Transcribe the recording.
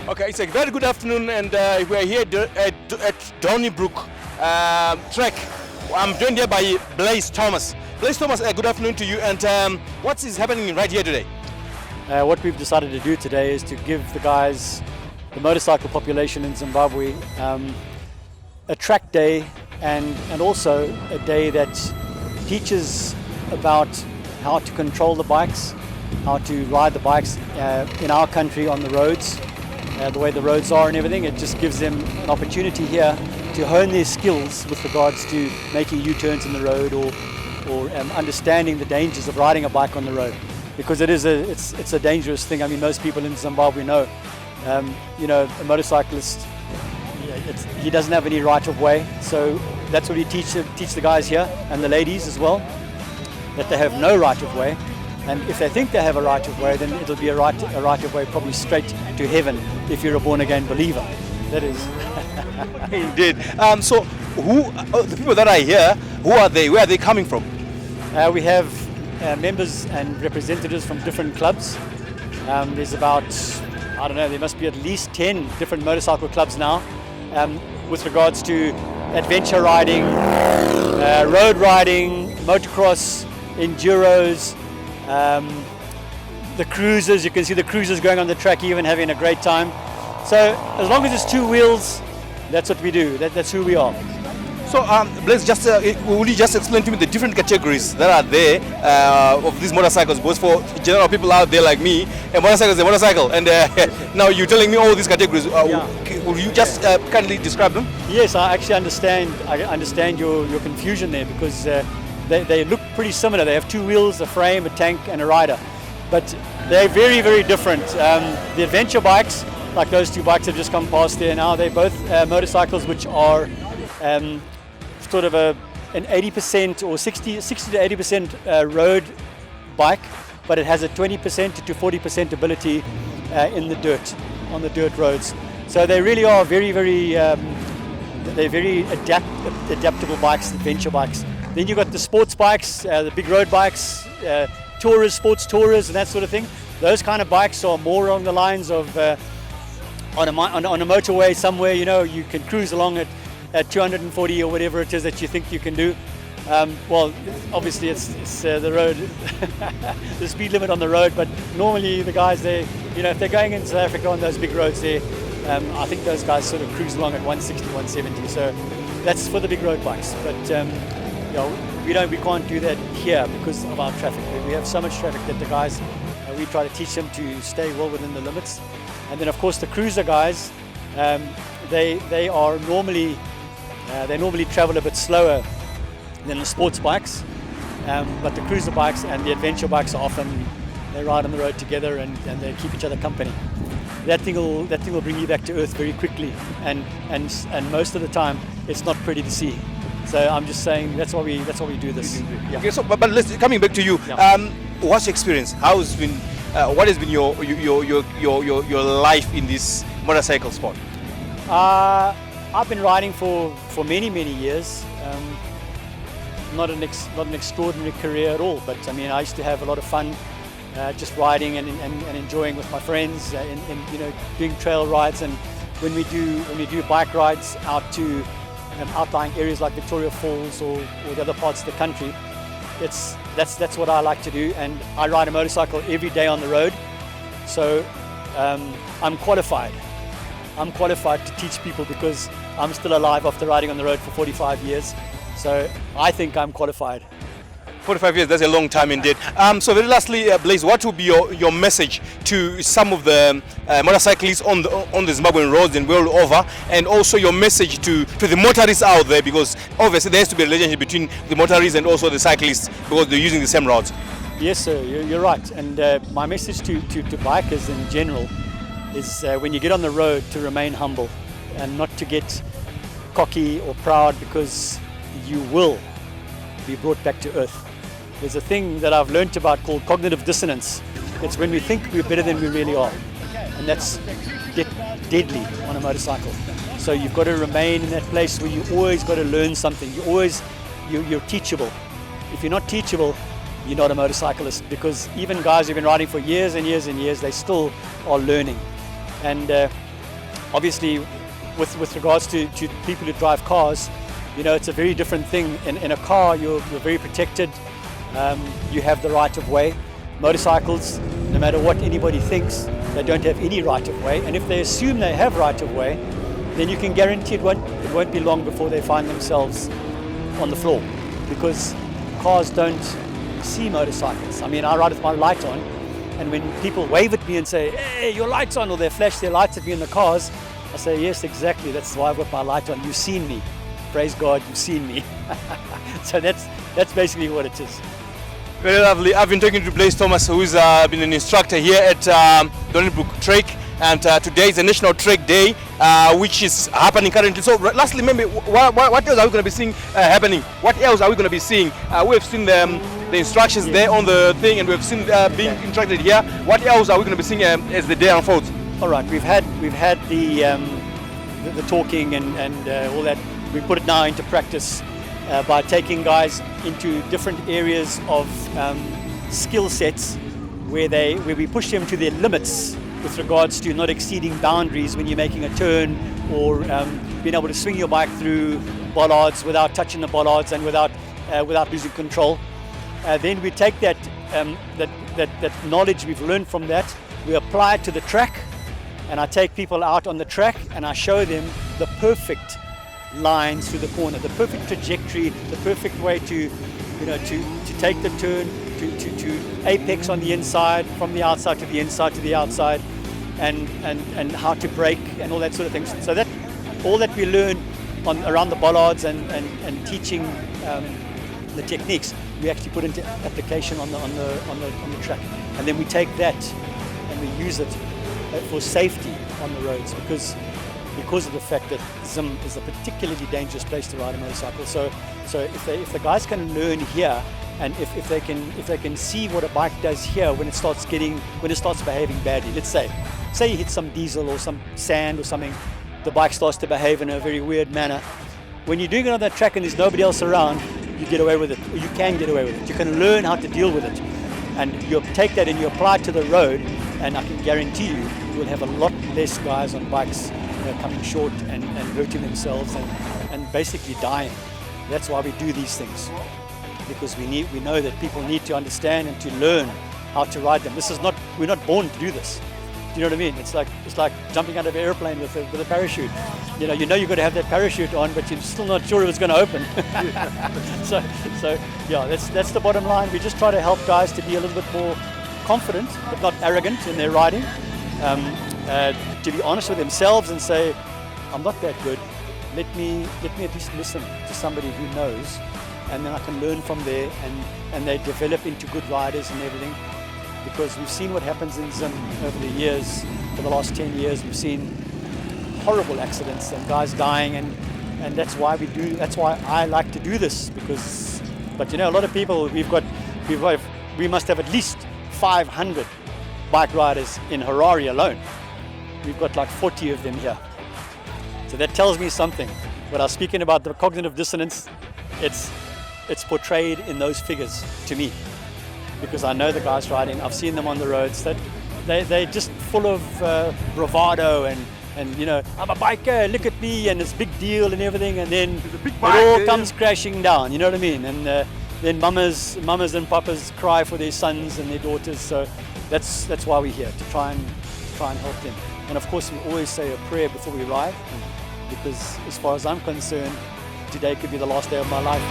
Okay, it's a very good afternoon, and we're here at Donnybrook track. I'm joined here by Blaize Thomas. Blaize Thomas, good afternoon to you. And what is happening right here today? What we've decided to do today is to give the guys, the motorcycle population in Zimbabwe, a track day and also a day that teaches about how to control the bikes, how to ride the bikes in our country on the roads, the way the roads are and everything. It just gives them an opportunity here to hone their skills with regards to making U-turns in the road or understanding the dangers of riding a bike on the road, because it's a dangerous thing. I mean, most people in Zimbabwe know, a motorcyclist, he doesn't have any right of way, so that's what we teach the guys here and the ladies as well, that they have no right of way. And if they think they have a right of way, then it'll be a right of way probably straight to heaven if you're a born again believer. That is. Indeed. So who the people that are here, who are they? Where are they coming from? We have members and representatives from different clubs. There's about, I don't know, there must be at least 10 different motorcycle clubs now with regards to adventure riding, road riding, motocross, enduros, the cruisers. You can see the cruisers going on the track even having a great time. So as long as it's two wheels, that's what we do. That's who we are. So Blaize, will you just explain to me the different categories that are there of these motorcycles, both for general people out there like me? A motorcycle is a motorcycle, and now you're telling me all these categories. Will you just kindly describe them? Yes, I actually understand. I understand your confusion there, because they look pretty similar. They have two wheels, a frame, a tank, and a rider, but they're very, very different. The adventure bikes, like those two bikes have just come past there now, they're both motorcycles which are sort of an 80% or 60 to 80% road bike, but it has a 20% to 40% ability in the dirt, on the dirt roads. So they really are very, very, they're very adaptable bikes, adventure bikes. Then you've got the sports bikes, the big road bikes, tourers, sports tourers and that sort of thing. Those kind of bikes are more along the lines of on a motorway somewhere, you can cruise along at 240 or whatever it is that you think you can do. Well, obviously it's the road, the speed limit on the road, but normally the guys, if they're going in South Africa on those big roads there, I think those guys sort of cruise along at 160, 170. So that's for the big road bikes. But we can't do that here because of our traffic. We have so much traffic that the guys, we try to teach them to stay well within the limits. And then of course the cruiser guys, they normally travel a bit slower than the sports bikes, but the cruiser bikes and the adventure bikes are often, they ride on the road together and they keep each other company. That thing will bring you back to earth very quickly, and most of the time it's not pretty to see. So I'm just saying that's why we do this. Yeah. Okay, so but coming back to you, what's your experience? What has been your life in this motorcycle sport? I've been riding for many years. Not an extraordinary career at all, but I mean I used to have a lot of fun just riding and enjoying with my friends, doing trail rides. And when we do bike rides out to outlying areas like Victoria Falls or the other parts of the country, that's what I like to do. And I ride a motorcycle every day on the road, so I'm qualified to teach people because I'm still alive after riding on the road for 45 years. So I think I'm qualified. 45 years, that's a long time indeed. So very lastly, Blaize, what will be your message to some of the motorcyclists on the Zimbabwean roads and world over, and also your message to the motorists out there, because obviously there has to be a relationship between the motorists and also the cyclists because they're using the same roads. Yes, sir, you're right. And my message to bikers in general is when you get on the road to remain humble and not to get cocky or proud, because you will be brought back to earth. There's a thing that I've learnt about called cognitive dissonance. It's when we think we're better than we really are, and that's deadly on a motorcycle. So you've got to remain in that place where you always got to learn something. You're teachable. If you're not teachable, you're not a motorcyclist, because even guys who've been riding for years and years and years, they still are learning. And Obviously, with regards to people who drive cars, you know, it's a very different thing. In a car, you're very protected. You have the right of way. Motorcycles, no matter what anybody thinks, they don't have any right of way. And if they assume they have right of way, then you can guarantee it won't be long before they find themselves on the floor, because cars don't see motorcycles. I mean, I ride with my light on, and when people wave at me and say, "Hey, your light's on," or they flash their lights at me in the cars, I say, "Yes, exactly. That's why I've got my light on. You've seen me. Praise God, you've seen me." So that's basically what it is. Very lovely. I've been talking to Blaize Thomas, who's been an instructor here at Donnybrook Trek, and today is a National Trek Day, which is happening currently. So lastly, maybe what else are we going to be seeing happening? What else are we going to be seeing? We've seen the instructions there on the thing, and we've seen being instructed here. What else are we going to be seeing as the day unfolds? All right, we've had the talking and all that. We put it now into practice by taking guys into different areas of skill sets where we push them to their limits with regards to not exceeding boundaries when you're making a turn, or being able to swing your bike through bollards without touching the bollards and without losing control. Then we take that knowledge we've learned from that, we apply it to the track, and I take people out on the track and I show them the perfect lines through the corner, the perfect trajectory, the perfect way to take the turn, to apex on the inside, from the outside to the inside to the outside, and how to brake and all that sort of things. So that all that we learn around the bollards and teaching the techniques, we actually put into application on the track, and then we take that and we use it for safety on the roads, because of the fact that Zim is a particularly dangerous place to ride a motorcycle. So if the guys can learn here, and if they can see what a bike does here when it starts behaving badly. Let's say you hit some diesel or some sand or something, the bike starts to behave in a very weird manner. When you're doing it on that track and there's nobody else around, you get away with it, or you can get away with it. You can learn how to deal with it, and you take that and you apply it to the road, and I can guarantee you will have a lot less guys on bikes coming short and hurting themselves and basically dying. That's why we do these things, because we know that people need to understand and to learn how to ride them. We're not born to do this. Do you know what I mean? It's like jumping out of an airplane with a parachute. You know you've got to have that parachute on, but you're still not sure if it's going to open. so yeah, that's the bottom line. We just try to help guys to be a little bit more confident, but not arrogant in their riding. To be honest with themselves and say, I'm not that good. Let me at least listen to somebody who knows, and then I can learn from there, and they develop into good riders and everything. Because we've seen what happens in Zim over the years. For the last 10 years, we've seen horrible accidents and guys dying, and that's why I like to do this. But a lot of people, we must have at least 500 bike riders in Harare alone. We've got like 40 of them here. So that tells me something. When I was speaking about the cognitive dissonance, it's portrayed in those figures to me, because I know the guys riding. I've seen them on the roads. That they're just full of bravado and I'm a biker, look at me, and it's big deal and everything, and then it all comes crashing down. You know what I mean? And then mamas and papas cry for their sons and their daughters. So that's why we're here, to try and help them. And of course, we always say a prayer before we ride, because as far as I'm concerned, today could be the last day of my life.